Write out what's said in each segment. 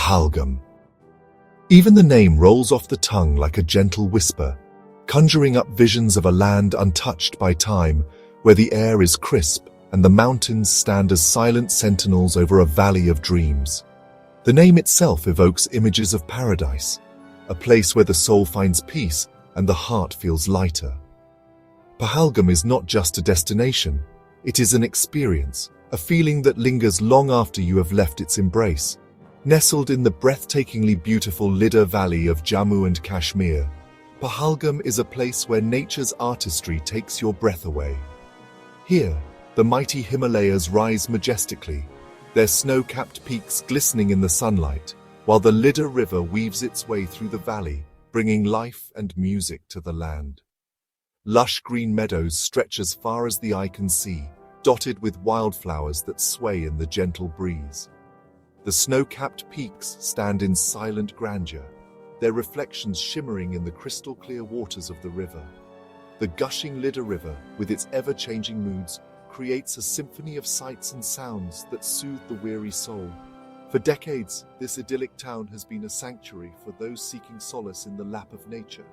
Pahalgam. Even the name rolls off the tongue like a gentle whisper, conjuring up visions of a land untouched by time, where the air is crisp and the mountains stand as silent sentinels over a valley of dreams. The name itself evokes images of paradise, a place where the soul finds peace and the heart feels lighter. Pahalgam is not just a destination, it is an experience, a feeling that lingers long after you have left its embrace. Nestled in the breathtakingly beautiful Lidar Valley of Jammu and Kashmir, Pahalgam is a place where nature's artistry takes your breath away. Here, the mighty Himalayas rise majestically, their snow-capped peaks glistening in the sunlight, while the Lidar River weaves its way through the valley, bringing life and music to the land. Lush green meadows stretch as far as the eye can see, dotted with wildflowers that sway in the gentle breeze. The snow-capped peaks stand in silent grandeur, their reflections shimmering in the crystal-clear waters of the river. The gushing Lidar River, with its ever-changing moods, creates a symphony of sights and sounds that soothe the weary soul. For decades, this idyllic town has been a sanctuary for those seeking solace in the lap of nature.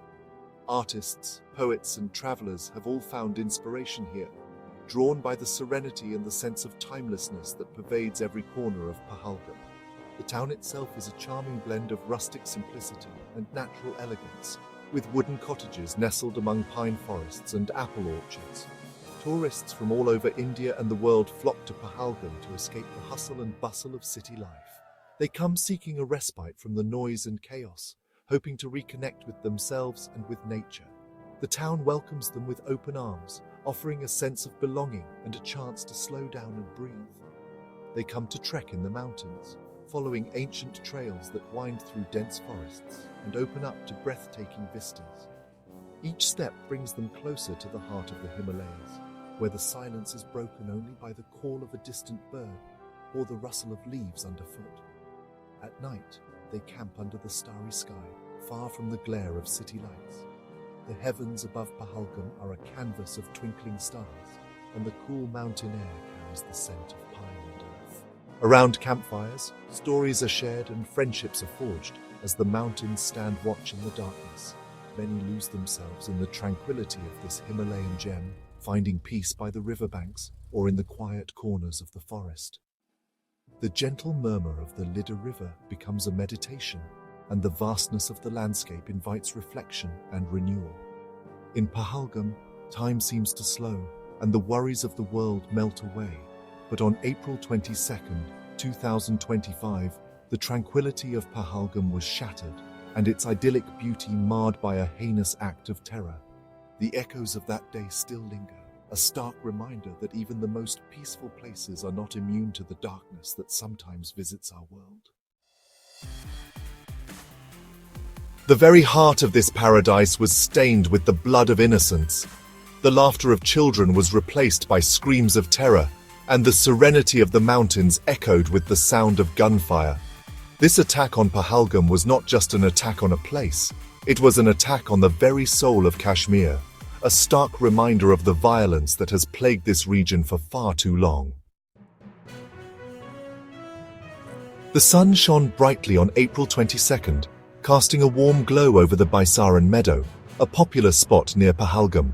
Artists, poets, and travelers have all found inspiration here, drawn by the serenity and the sense of timelessness that pervades every corner of Pahalgam. The town itself is a charming blend of rustic simplicity and natural elegance, with wooden cottages nestled among pine forests and apple orchards. Tourists from all over India and the world flock to Pahalgam to escape the hustle and bustle of city life. They come seeking a respite from the noise and chaos, hoping to reconnect with themselves and with nature. The town welcomes them with open arms, offering a sense of belonging and a chance to slow down and breathe. They come to trek in the mountains, following ancient trails that wind through dense forests and open up to breathtaking vistas. Each step brings them closer to the heart of the Himalayas, where the silence is broken only by the call of a distant bird or the rustle of leaves underfoot. At night, they camp under the starry sky, far from the glare of city lights. The heavens above Pahalgam are a canvas of twinkling stars, and the cool mountain air carries the scent of pine and earth. Around campfires, stories are shared and friendships are forged as the mountains stand watch in the darkness. Many lose themselves in the tranquility of this Himalayan gem, finding peace by the riverbanks or in the quiet corners of the forest. The gentle murmur of the Lidar River becomes a meditation, and the vastness of the landscape invites reflection and renewal. In Pahalgam, time seems to slow, and the worries of the world melt away. But on April 22nd, 2025, the tranquility of Pahalgam was shattered, and its idyllic beauty marred by a heinous act of terror. The echoes of that day still linger, a stark reminder that even the most peaceful places are not immune to the darkness that sometimes visits our world. The very heart of this paradise was stained with the blood of innocence. The laughter of children was replaced by screams of terror, and the serenity of the mountains echoed with the sound of gunfire. This attack on Pahalgam was not just an attack on a place, it was an attack on the very soul of Kashmir, a stark reminder of the violence that has plagued this region for far too long. The sun shone brightly on April 22nd, casting a warm glow over the Baisaran meadow, a popular spot near Pahalgam.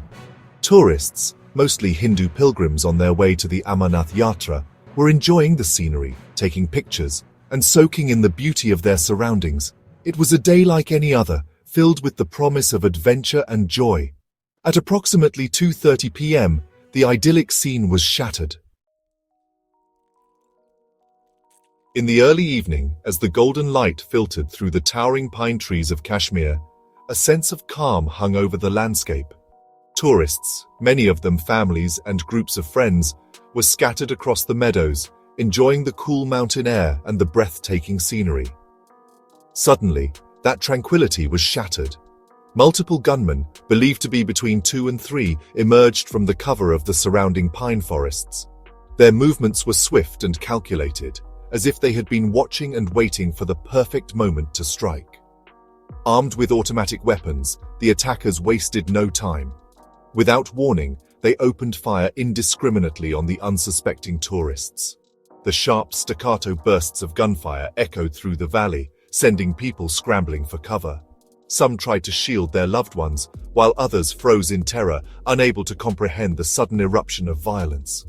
Tourists, mostly Hindu pilgrims on their way to the Amarnath Yatra, were enjoying the scenery, taking pictures, and soaking in the beauty of their surroundings. It was a day like any other, filled with the promise of adventure and joy. At approximately 2:30 p.m., the idyllic scene was shattered. In the early evening, as the golden light filtered through the towering pine trees of Kashmir, a sense of calm hung over the landscape. Tourists, many of them families and groups of friends, were scattered across the meadows, enjoying the cool mountain air and the breathtaking scenery. Suddenly, that tranquility was shattered. Multiple gunmen, believed to be between 2 and 3, emerged from the cover of the surrounding pine forests. Their movements were swift and calculated, as if they had been watching and waiting for the perfect moment to strike. Armed with automatic weapons, the attackers wasted no time. Without warning, they opened fire indiscriminately on the unsuspecting tourists. The sharp staccato bursts of gunfire echoed through the valley, sending people scrambling for cover. Some tried to shield their loved ones, while others froze in terror, unable to comprehend the sudden eruption of violence.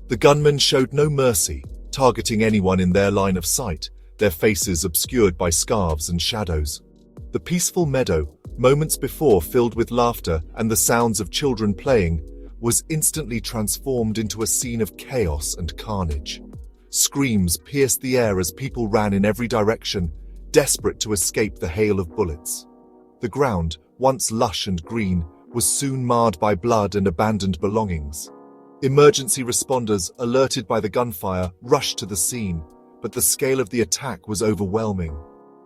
The gunmen showed no mercy, targeting anyone in their line of sight, their faces obscured by scarves and shadows. The peaceful meadow, moments before filled with laughter and the sounds of children playing, was instantly transformed into a scene of chaos and carnage. Screams pierced the air as people ran in every direction, desperate to escape the hail of bullets. The ground, once lush and green, was soon marred by blood and abandoned belongings. Emergency responders, alerted by the gunfire, rushed to the scene, but the scale of the attack was overwhelming.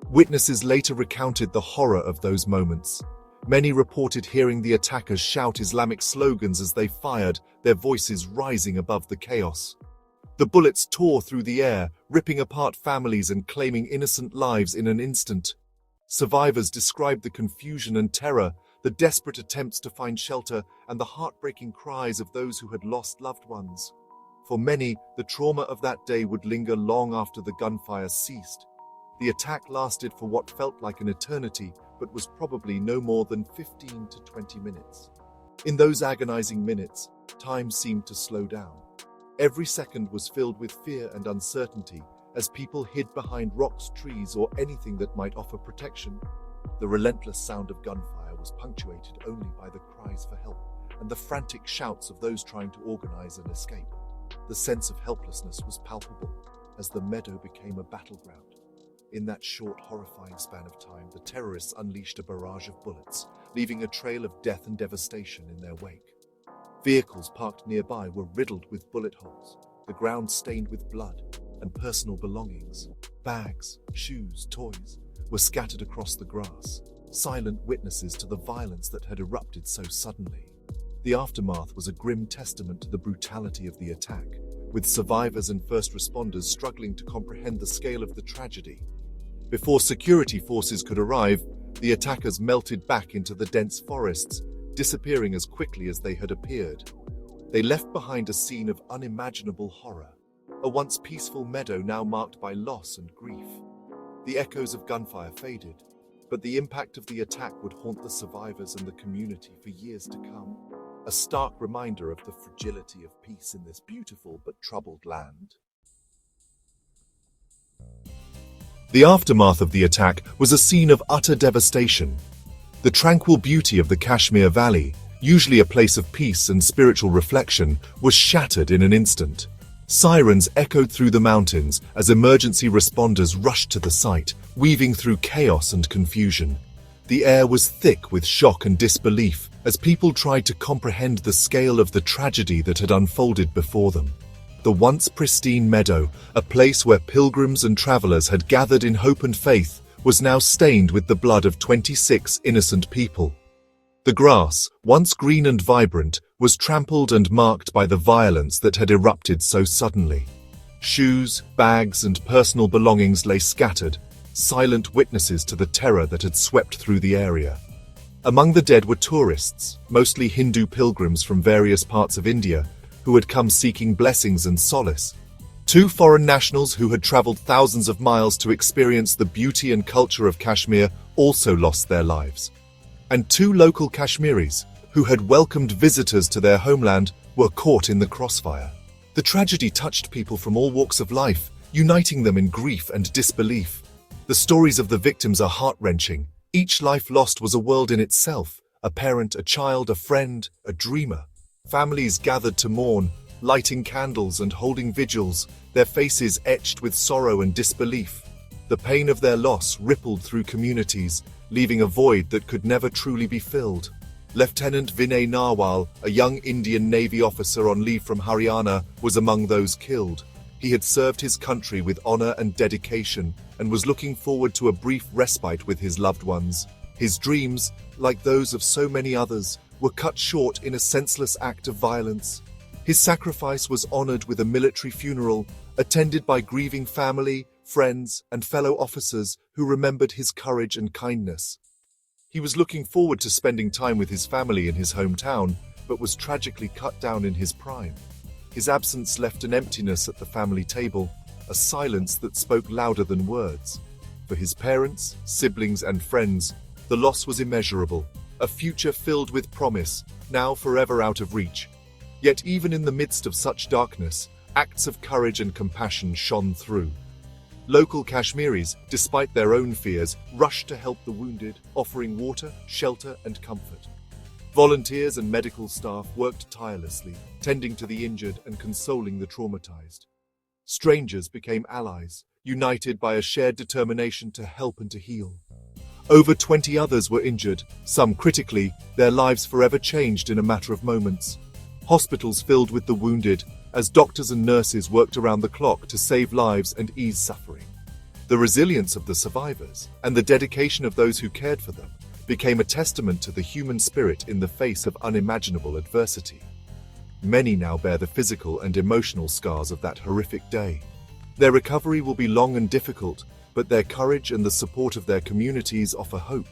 Witnesses later recounted the horror of those moments. Many reported hearing the attackers shout Islamic slogans as they fired, their voices rising above the chaos. The bullets tore through the air, ripping apart families and claiming innocent lives in an instant. Survivors described the confusion and terror, the desperate attempts to find shelter, and the heartbreaking cries of those who had lost loved ones. For many, the trauma of that day would linger long after the gunfire ceased. The attack lasted for what felt like an eternity, but was probably no more than 15 to 20 minutes. In those agonizing minutes, time seemed to slow down. Every second was filled with fear and uncertainty, as people hid behind rocks, trees, or anything that might offer protection. The relentless sound of gunfire was punctuated only by the cries for help and the frantic shouts of those trying to organize an escape. The sense of helplessness was palpable as the meadow became a battleground. In that short, horrifying span of time, the terrorists unleashed a barrage of bullets, leaving a trail of death and devastation in their wake. Vehicles parked nearby were riddled with bullet holes, the ground stained with blood, and personal belongings, bags, shoes, toys, were scattered across the grass, silent witnesses to the violence that had erupted so suddenly. The aftermath was a grim testament to the brutality of the attack, with survivors and first responders struggling to comprehend the scale of the tragedy. Before security forces could arrive, the attackers melted back into the dense forests, disappearing as quickly as they had appeared. They left behind a scene of unimaginable horror, a once peaceful meadow now marked by loss and grief. The echoes of gunfire faded, but the impact of the attack would haunt the survivors and the community for years to come, a stark reminder of the fragility of peace in this beautiful but troubled land. The aftermath of the attack was a scene of utter devastation. The tranquil beauty of the Kashmir Valley, usually a place of peace and spiritual reflection, was shattered in an instant. Sirens echoed through the mountains as emergency responders rushed to the site, weaving through chaos and confusion. The air was thick with shock and disbelief as people tried to comprehend the scale of the tragedy that had unfolded before them. The once pristine meadow, a place where pilgrims and travelers had gathered in hope and faith, was now stained with the blood of 26 innocent people. The grass, once green and vibrant, was trampled and marked by the violence that had erupted so suddenly. Shoes, bags, and personal belongings lay scattered, silent witnesses to the terror that had swept through the area. Among the dead were tourists, mostly Hindu pilgrims from various parts of India, who had come seeking blessings and solace. 2 foreign nationals who had traveled thousands of miles to experience the beauty and culture of Kashmir also lost their lives. And 2 local Kashmiris, who had welcomed visitors to their homeland, were caught in the crossfire. The tragedy touched people from all walks of life, uniting them in grief and disbelief. The stories of the victims are heart-wrenching. Each life lost was a world in itself, a parent, a child, a friend, a dreamer. Families gathered to mourn, lighting candles and holding vigils, their faces etched with sorrow and disbelief. The pain of their loss rippled through communities, leaving a void that could never truly be filled. Lieutenant Vinay Narwal, a young Indian Navy officer on leave from Haryana, was among those killed. He had served his country with honor and dedication and was looking forward to a brief respite with his loved ones. His dreams, like those of so many others, were cut short in a senseless act of violence. His sacrifice was honored with a military funeral, attended by grieving family, friends, and fellow officers who remembered his courage and kindness. He was looking forward to spending time with his family in his hometown, but was tragically cut down in his prime. His absence left an emptiness at the family table, a silence that spoke louder than words. For his parents, siblings, and friends, the loss was immeasurable, a future filled with promise, now forever out of reach. Yet even in the midst of such darkness, acts of courage and compassion shone through. Local Kashmiris, despite their own fears, rushed to help the wounded, offering water, shelter, and comfort. Volunteers and medical staff worked tirelessly, tending to the injured and consoling the traumatized. Strangers became allies, united by a shared determination to help and to heal. Over 20 others were injured, some critically, their lives forever changed in a matter of moments. Hospitals filled with the wounded, as doctors and nurses worked around the clock to save lives and ease suffering. The resilience of the survivors, and the dedication of those who cared for them, became a testament to the human spirit in the face of unimaginable adversity. Many now bear the physical and emotional scars of that horrific day. Their recovery will be long and difficult, but their courage and the support of their communities offer hope.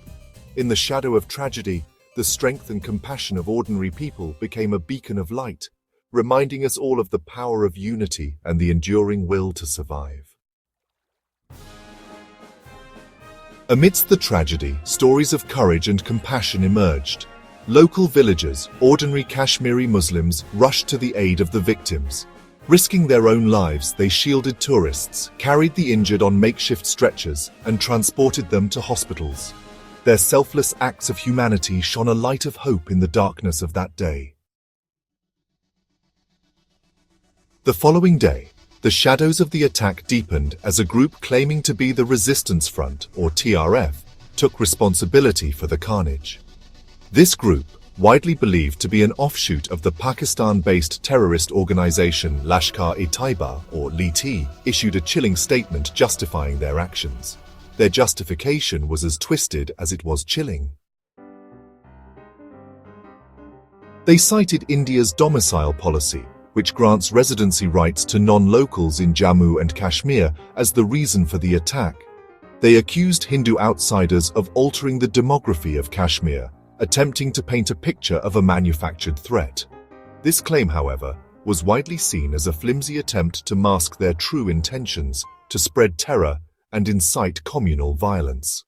In the shadow of tragedy, the strength and compassion of ordinary people became a beacon of light, reminding us all of the power of unity and the enduring will to survive. Amidst the tragedy, stories of courage and compassion emerged. Local villagers, ordinary Kashmiri Muslims, rushed to the aid of the victims. Risking their own lives, they shielded tourists, carried the injured on makeshift stretchers, and transported them to hospitals. Their selfless acts of humanity shone a light of hope in the darkness of that day. The following day, the shadows of the attack deepened as a group claiming to be the Resistance Front, or TRF, took responsibility for the carnage. This group, widely believed to be an offshoot of the Pakistan-based terrorist organization Lashkar-e-Taiba, or LT, issued a chilling statement justifying their actions. Their justification was as twisted as it was chilling. They cited India's domicile policy, which grants residency rights to non-locals in Jammu and Kashmir, as the reason for the attack. They accused Hindu outsiders of altering the demography of Kashmir, attempting to paint a picture of a manufactured threat. This claim, however, was widely seen as a flimsy attempt to mask their true intentions, to spread terror and incite communal violence.